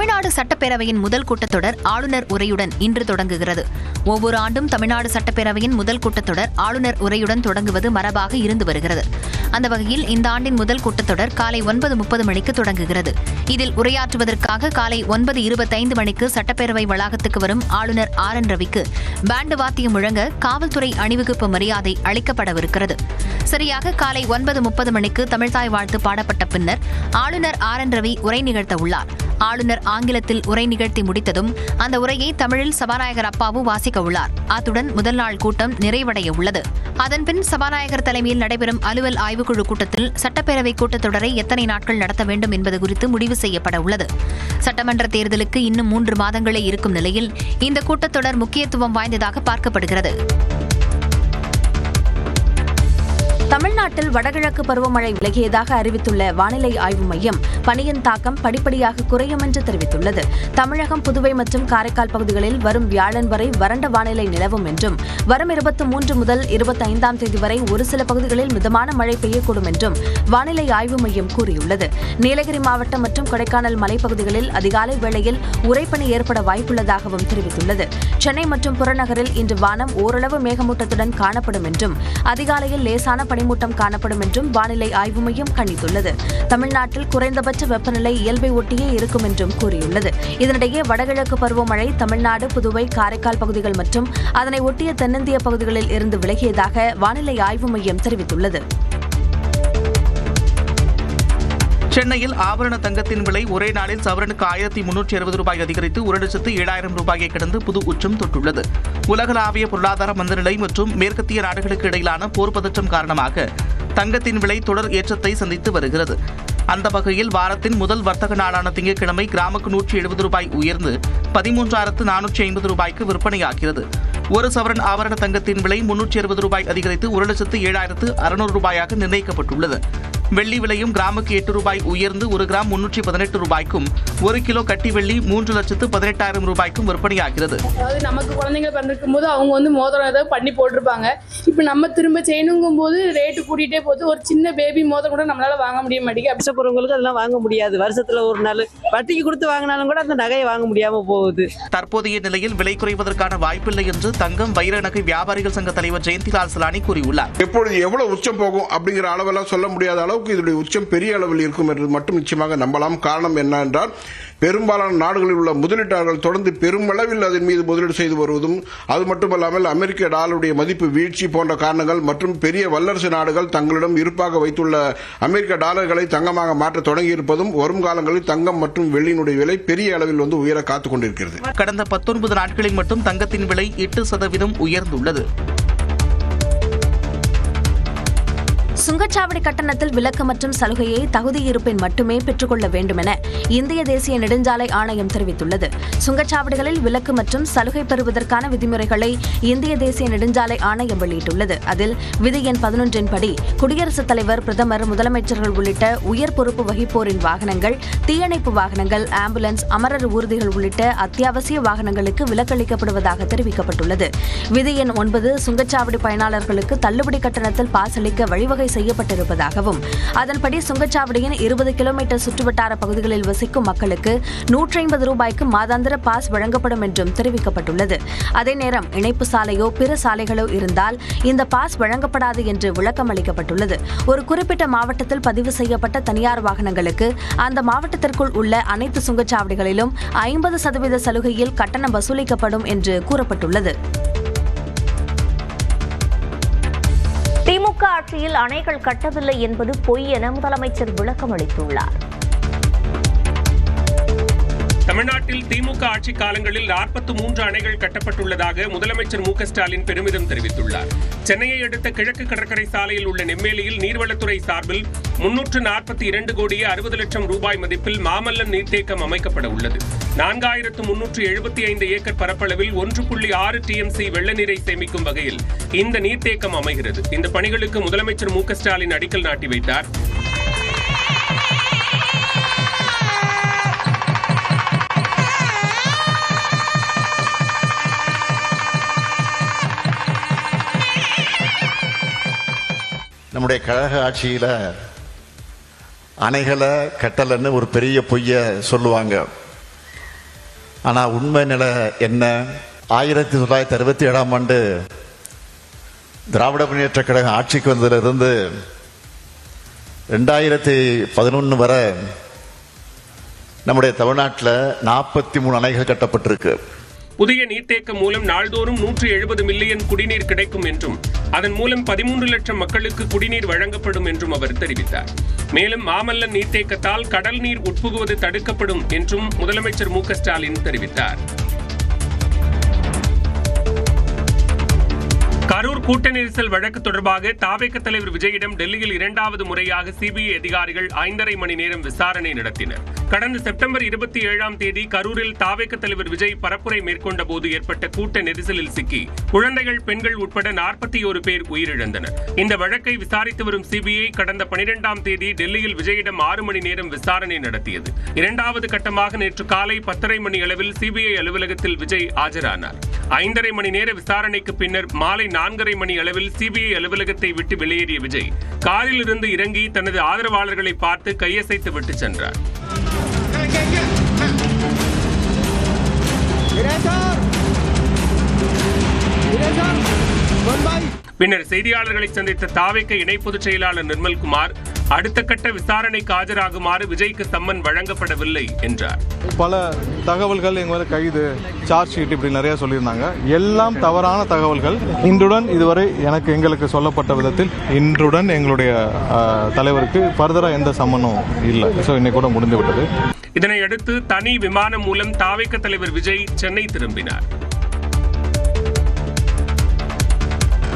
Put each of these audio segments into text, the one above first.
தமிழ்நாடு சட்டப்பேரவையின் முதல் கூட்டத்தொடர் ஆளுநர் உரையுடன் இன்று தொடங்குகிறது. ஒவ்வொரு ஆண்டும் தமிழ்நாடு சட்டப்பேரவையின் முதல் கூட்டத்தொடர் ஆளுநர் உரையுடன் தொடங்குவது மரபாக இருந்து வருகிறது. அந்த வகையில் இந்த ஆண்டின் முதல் கூட்டத்தொடர் காலை 9:30 மணிக்கு தொடங்குகிறது. இதில் உரையாற்றுவதற்காக காலை 9:25 மணிக்கு சட்டப்பேரவை வளாகத்துக்கு வரும் ஆளுநர் RN ரவிக்கு பேண்டு வாத்தியம் முழங்க காவல்துறை அணிவகுப்பு மரியாதை அளிக்கப்படவிருக்கிறது. சரியாக காலை 9:30 மணிக்கு தமிழ்தாய் வாழ்த்து பாடப்பட்ட பின்னர் ஆளுநர் RN ரவி உரை நிகழ்த்த உள்ளார். ஆளுநர் ஆங்கிலத்தில் உரை நிகழ்த்தி முடித்ததும் அந்த உரையை தமிழில் சபாநாயகர் அப்பாவு வாசிக்க உள்ளார். அத்துடன் முதல் நாள் கூட்டம் நிறைவடைய உள்ளது. அதன்பின் சபாநாயகர் தலைமையில் நடைபெறும் அலுவல் ஆய்வுக்குழு கூட்டத்தில் சட்டப்பேரவை கூட்டத்தொடரை எத்தனை நாட்கள் நடத்த வேண்டும் என்பது குறித்து முடிவு செய்யப்பட உள்ளது. சட்டமன்ற தேர்தலுக்கு இன்னும் 3 மாதங்களே இருக்கும் நிலையில் இந்த கூட்டத்தொடர் முக்கியத்துவம் வாய்ந்ததாக பார்க்கப்படுகிறது. தமிழ்நாட்டில் வடகிழக்கு பருவமழை விலகியதாக அறிவித்துள்ள வானிலை ஆய்வு மையம் பனியின் தாக்கம் படிப்படியாக குறையும் என்று தெரிவித்துள்ளது. தமிழகம், புதுவை மற்றும் காரைக்கால் பகுதிகளில் வரும் வியாழன் வரை வறண்ட வானிலை நிலவும் என்றும் வரும் 23 முதல் 25ஆம் தேதி வரை ஒரு சில பகுதிகளில் மிதமான மழை பெய்யக்கூடும் என்றும் வானிலை ஆய்வு மையம் கூறியுள்ளது. நீலகிரி மாவட்டம் மற்றும் கொடைக்கானல் மலைப்பகுதிகளில் அதிகாலை வேளையில் உறைபனி ஏற்பட வாய்ப்புள்ளதாகவும் தெரிவித்துள்ளது. சென்னை மற்றும் புறநகரில் இன்று வானம் ஓரளவு மேகமூட்டத்துடன் காணப்படும் என்றும் அதிகாலையில் லேசான பனிமூட்டம் காணப்படும் என்றும் வானிலை ஆய்வு மையம் கணித்துள்ளது. தமிழ்நாட்டில் குறைந்தபட்ச வெப்பநிலை இயல்பை ஒட்டியே இருக்கும் என்றும் கூறியுள்ளது. இதனிடையே வடகிழக்கு பருவமழை தமிழ்நாடு, புதுவை, காரைக்கால் பகுதிகள் மற்றும் அதனை ஒட்டிய தென்னிந்திய பகுதிகளில் இருந்து விலகியதாக வானிலை ஆய்வு மையம் தெரிவித்துள்ளது. சென்னையில் ஆபரண தங்கத்தின் விலை ஒரே நாளில் சவரனுக்கு 1360 ரூபாய் அதிகரித்து 1,07,000 ரூபாயை கடந்து புது உச்சம் தொட்டுள்ளது. உலகளாவிய பொருளாதார மந்தநிலை மற்றும் மேற்கத்திய நாடுகளுக்கு இடையிலான போர் பதற்றம் காரணமாக தங்கத்தின் விலை தொடர் ஏற்றத்தை சந்தித்து வருகிறது. அந்த வகையில் வாரத்தின் முதல் வர்த்தக நாளான திங்கட்கிழமை கிராமுக்கு 170 ரூபாய் உயர்ந்து 13,450 ரூபாய்க்கு விற்பனையாகிறது. ஒரு சவரன் ஆபரண தங்கத்தின் விலை 360 ரூபாய் அதிகரித்து 1,07,600 ரூபாயாக நிர்ணயிக்கப்பட்டுள்ளது. வெள்ளி விலையும் கிராமுக்கு 8 ரூபாய் உயர்ந்து 1 கிராம் 318 ரூபாய்க்கும் 1 கிலோ கட்டி வெள்ளி 3,18,000 ரூபாய்க்கும் விற்பனையாகிறது. அதாவது நமக்கு குழந்தைங்க பிறந்திருக்கும் போது அவங்க மோதிரம் ஏதாவது பண்ணி போட்டிருப்பாங்க. இப்போ நம்ம திரும்ப செய்யணுங்கும் போது ரேட்டு கூட்டிகிட்டே போது ஒரு சின்ன பேபி மோதிரம் கூட நம்மளால வாங்க முடிய மாட்டேங்குது. கஷ்டப்படுறவங்களுக்கு அதெல்லாம் வாங்க முடியாது. வருஷத்துல ஒரு நாள் வட்டிக்கு கொடுத்து வாங்கினாலும் கூட அந்த நகையை வாங்க முடியாம போகுது. தற்போதைய நிலையில் விலை குறைவதற்கான வாய்ப்பில்லை என்று தங்கம், வைர நகை வியாபாரிகள் சங்க தலைவர் ஜெயந்திலால் சலானி கூறியுள்ளார். எப்பொழுது எவ்வளவு உச்சம் போகும் அப்படிங்கிற அளவெல்லாம் சொல்ல முடியாத அளவுக்கு இதனுடைய உச்சம் பெரிய அளவில் இருக்கும் என்று மட்டும் நிச்சயமாக நம்பலாம். காரணம் என்ன என்றால், பெரும்பாலான நாடுகளில் உள்ள முதலீட்டாளர்கள் தொடர்ந்து பெருமளவில் அதன் மீது முதலீடு செய்து வருவதும், அது மட்டுமல்லாமல் அமெரிக்க டாலருடைய மதிப்பு வீழ்ச்சி போன்ற காரணங்கள் மற்றும் பெரிய வல்லரசு நாடுகள் தங்களிடம் இருப்பாக வைத்துள்ள அமெரிக்க டாலர்களை தங்கமாக மாற்ற தொடங்கியிருப்பதும் வரும் காலங்களில் தங்கம் மற்றும் வெள்ளியினுடைய விலை பெரிய அளவில் உயர காத்துக் கொண்டிருக்கிறது. கடந்த 19 நாட்களில் மட்டும் தங்கத்தின் விலை 8% உயர்ந்துள்ளது. சுங்கச்சாவடி கட்டணத்தில் விலக்கு மற்றும் சலுகையை தகுதி இருப்பின் மட்டுமே பெற்றுக்கொள்ள வேண்டும் என இந்திய தேசிய நெடுஞ்சாலை ஆணையம் தெரிவித்துள்ளது. சுங்கச்சாவடிகளில் விலக்கு மற்றும் சலுகை பெறுவதற்கான விதிமுறைகளை இந்திய தேசிய நெடுஞ்சாலை ஆணையம் வெளியிட்டுள்ளது. அதில் விதி எண் 11 படி குடியரசுத் தலைவர், பிரதமர், முதலமைச்சர்கள் உள்ளிட்ட உயர் பொறுப்பு வகிப்போரின் வாகனங்கள், தீயணைப்பு வாகனங்கள், ஆம்புலன்ஸ், அமரர் ஊர்திகள் உள்ளிட்ட அத்தியாவசிய வாகனங்களுக்கு விலக்களிக்கப்படுவதாக தெரிவிக்கப்பட்டுள்ளது. விதி எண் 9 சுங்கச்சாவடி பயனாளர்களுக்கு தள்ளுபடி கட்டணத்தில் பாஸ் அளிக்க வழிவகை செய்யப்பட்டிருப்பதாகவும், அதன்படி சுங்கச்சாவடியின் 20 கிலோமீட்டர் சுற்றுவட்டார பகுதிகளில் வசிக்கும் மக்களுக்கு 150 ரூபாய்க்கு மாதாந்திர பாஸ் வழங்கப்படும் என்றும் தெரிவிக்கப்பட்டுள்ளது. அதே நேரம் இணைப்பு சாலையோ பிற சாலைகளோ இருந்தால் இந்த பாஸ் வழங்கப்படாது என்று விளக்கம் அளிக்கப்பட்டுள்ளது. ஒரு குறிப்பிட்ட மாவட்டத்தில் பதிவு செய்யப்பட்ட தனியார் வாகனங்களுக்கு அந்த மாவட்டத்திற்குள் உள்ள அனைத்து சுங்கச்சாவடிகளிலும் 50% சலுகையில் கட்டணம் வசூலிக்கப்படும் என்று கூறப்பட்டுள்ளது. திமுக ஆட்சியில் அணைகள் கட்டவில்லை என்பது பொய் என முதலமைச்சர் விளக்கம் அளித்துள்ளார். தமிழ்நாட்டில் திமுக ஆட்சி காலங்களில் 43 அணைகள் கட்டப்பட்டுள்ளதாக முதலமைச்சர் மு க ஸ்டாலின் பெருமிதம் தெரிவித்துள்ளார். சென்னையை அடுத்த கிழக்கு கடற்கரை சாலையில் உள்ள நெம்மேலியில் நீர்வளத்துறை சார்பில் 342 கோடியே 60 லட்சம் ரூபாய் மதிப்பில் மாமல்லன் நீர்த்தேக்கம் அமைக்கப்பட உள்ளது. 4375 ஏக்கர் பரப்பளவில் 1.6 TMC வெள்ள நீரை சேமிக்கும் வகையில் இந்த நீர்த்தேக்கம் அமைகிறது. இந்த பணிகளுக்கு முதலமைச்சர் மு க ஸ்டாலின் அடிக்கல் நாட்டி வைத்தார். நம்முடைய கழக ஆட்சியில் அணைகளை கட்டலன்னு ஒரு பெரிய பொய்யை சொல்லுவாங்க. ஆனால் உண்மை நிலை என்ன? 1967ஆம் ஆண்டு திராவிட முன்னேற்றக் கழகம் ஆட்சிக்கு வந்ததிலிருந்து 2011 வரை நம்முடைய தமிழ்நாட்டில் 43 அணைகள் கட்டப்பட்டிருக்கு. புதிய நீர்த்தேக்கம் மூலம் நாள்தோறும் 170 மில்லியன் குடிநீர் கிடைக்கும் என்றும் அதன் மூலம் 13 லட்சம் மக்களுக்கு குடிநீர் வழங்கப்படும் என்றும் அவர் தெரிவித்தார். மேலும் மாமல்லன் நீர்த்தேக்கத்தால் கடல் நீர் உட்புகுவது தடுக்கப்படும் என்றும் முதலமைச்சர் மு க ஸ்டாலின் தெரிவித்தார். கரூர் கூட்ட நெரிசல் வழக்கு தொடர்பாக தாவேக தலைவர் விஜயிடம் டெல்லியில் 2வது முறையாக சிபிஐ அதிகாரிகள் 5½ மணி நேரம் விசாரணை நடத்தினர். கடந்த செப்டம்பர் 27ஆம் தேதி கரூரில் தாவேக தலைவர் விஜய் பரப்புரை மேற்கொண்ட போது ஏற்பட்ட கூட்ட நெரிசலில் சிக்கி குழந்தைகள், பெண்கள் உட்பட 41 பேர் உயிரிழந்தனர். இந்த வழக்கை விசாரித்து வரும் சிபிஐ கடந்த 12ஆம் தேதி டெல்லியில் விஜயிடம் 6 மணி நேரம் விசாரணை நடத்தியது. 2வது கட்டமாக நேற்று காலை 10:30 மணி அளவில் சிபிஐ அலுவலகத்தில் விஜய் ஆஜரானார். 5½ மணி நேர விசாரணைக்கு பின்னர் மாலை 4:30 மணி அளவில் சிபிஐ அலுவலகத்தை விட்டு வெளியேறிய விஜய் காரில் இருந்து இறங்கி தனது ஆதரவாளர்களை பார்த்து கையசைத்து விட்டு சென்றார். பின்னர் செய்தியாளர்களை சந்தித்த தாவேக இணை பொதுச் செயலாளர் நிர்மல்குமார் அடுத்த கட்ட விசாரணைக்கு ஆஜராகுமாறு விஜய்க்கு சம்மன் வழங்கப்படவில்லை என்றார். பல தகவல்கள் எங்களை கைது, சார்ஜ் ஷீட் இப்படி நிறைய சொல்லியிருந்தாங்க. எல்லாம் தவறான தகவல்கள். இன்றுடன் இதுவரை எங்களுக்கு சொல்லப்பட்ட விதத்தில் இன்றுடன் எங்களுடைய தலைவருக்கு ஃபர்தரா எந்த சம்மனும் இல்லை. ஸோ இன்னைக்கு கூட முடிந்து விட்டது. இதனையடுத்து தனி விமானம் மூலம் தாவேக தலைவர் விஜய் சென்னை திரும்பினார்.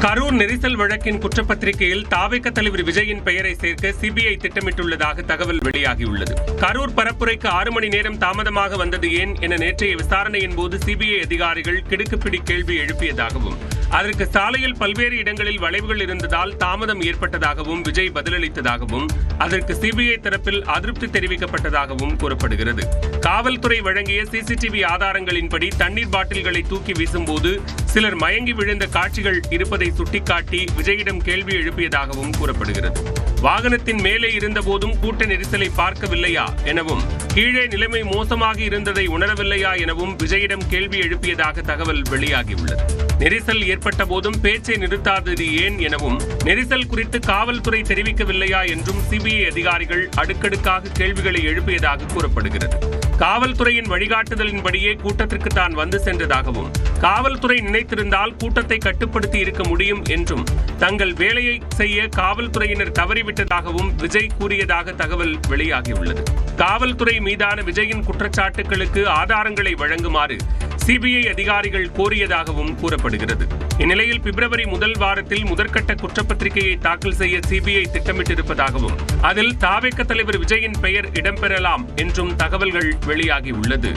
கரூர் நெரிசல் வழக்கின் குற்றப்பத்திரிகையில் தாவேக தலைவர் விஜயின் பெயரை சேர்க்க சிபிஐ திட்டமிட்டுள்ளதாக தகவல் வெளியாகியுள்ளது. கரூர் பரப்புரைக்கு 6 மணி நேரம் தாமதமாக வந்தது ஏன் என நேற்றைய விசாரணையின் போது சிபிஐ அதிகாரிகள் கிடுக்குப்பிடி கேள்வி எழுப்பியதாகவும் அதற்கு சாலையில் பல்வேறு இடங்களில் வளைவுகள் இருந்ததால் தாமதம் ஏற்பட்டதாகவும் விஜய் பதிலளித்ததாகவும் அதற்கு சிபிஐ தரப்பில் அதிருப்தி தெரிவிக்கப்பட்டதாகவும் கூறப்படுகிறது. காவல்துறை வழங்கிய சிசிடிவி ஆதாரங்களின்படி தண்ணீர் பாட்டில்களை தூக்கி வீசும்போது சிலர் மயங்கி விழுந்த காட்சிகள் இருப்பதை சுட்டிக்காட்டி விஜயிடம் கேள்வி எழுப்பியதாகவும் கூறப்படுகிறது. வாகனத்தின் மேலே இருந்த போதும் கூட்ட நெரிசலை பார்க்கவில்லையா எனவும் கீழே நிலைமை மோசமாக இருந்ததை உணரவில்லையா எனவும் விஜயிடம் கேள்வி எழுப்பியதாக தகவல் வெளியாகியுள்ளது. நெரிசல் ஏற்பட்ட போதும் பேச்சை நிறுத்தாதது ஏன் எனவும் நெரிசல் குறித்து காவல்துறை தெரிவிக்கவில்லையா என்றும் சிபிஐ அதிகாரிகள் அடுக்கடுக்காக கேள்விகளை எழுப்பியதாக கூறப்படுகிறது. காவல்துறையின் வழிகாட்டுதலின்படியே கூட்டத்திற்கு தான் வந்து சென்றதாகவும் காவல்துறை நினைத்திருந்தால் கூட்டத்தை கட்டுப்படுத்தி இருக்க முடியும் என்றும் தங்கள் வேலையை செய்ய காவல்துறையினர் தவறிவிட்டதாகவும் விஜய் கூறியதாக தகவல் வெளியாகியுள்ளது. காவல்துறை மீதான விஜயின் குற்றச்சாட்டுகளுக்கு ஆதாரங்களை வழங்குமாறு சிபிஐ அதிகாரிகள் கோரியதாகவும் கூறப்படுகிறது. இந்நிலையில் பிப்ரவரி முதல் வாரத்தில் முதற்கட்ட குற்றப்பத்திரிகையை தாக்கல் செய்ய சிபிஐ திட்டமிட்டிருப்பதாகவும் அதில் தாவேக தலைவர் விஜயின் பெயர் இடம்பெறலாம் என்றும் தகவல்கள் வெளியாகியுள்ளது.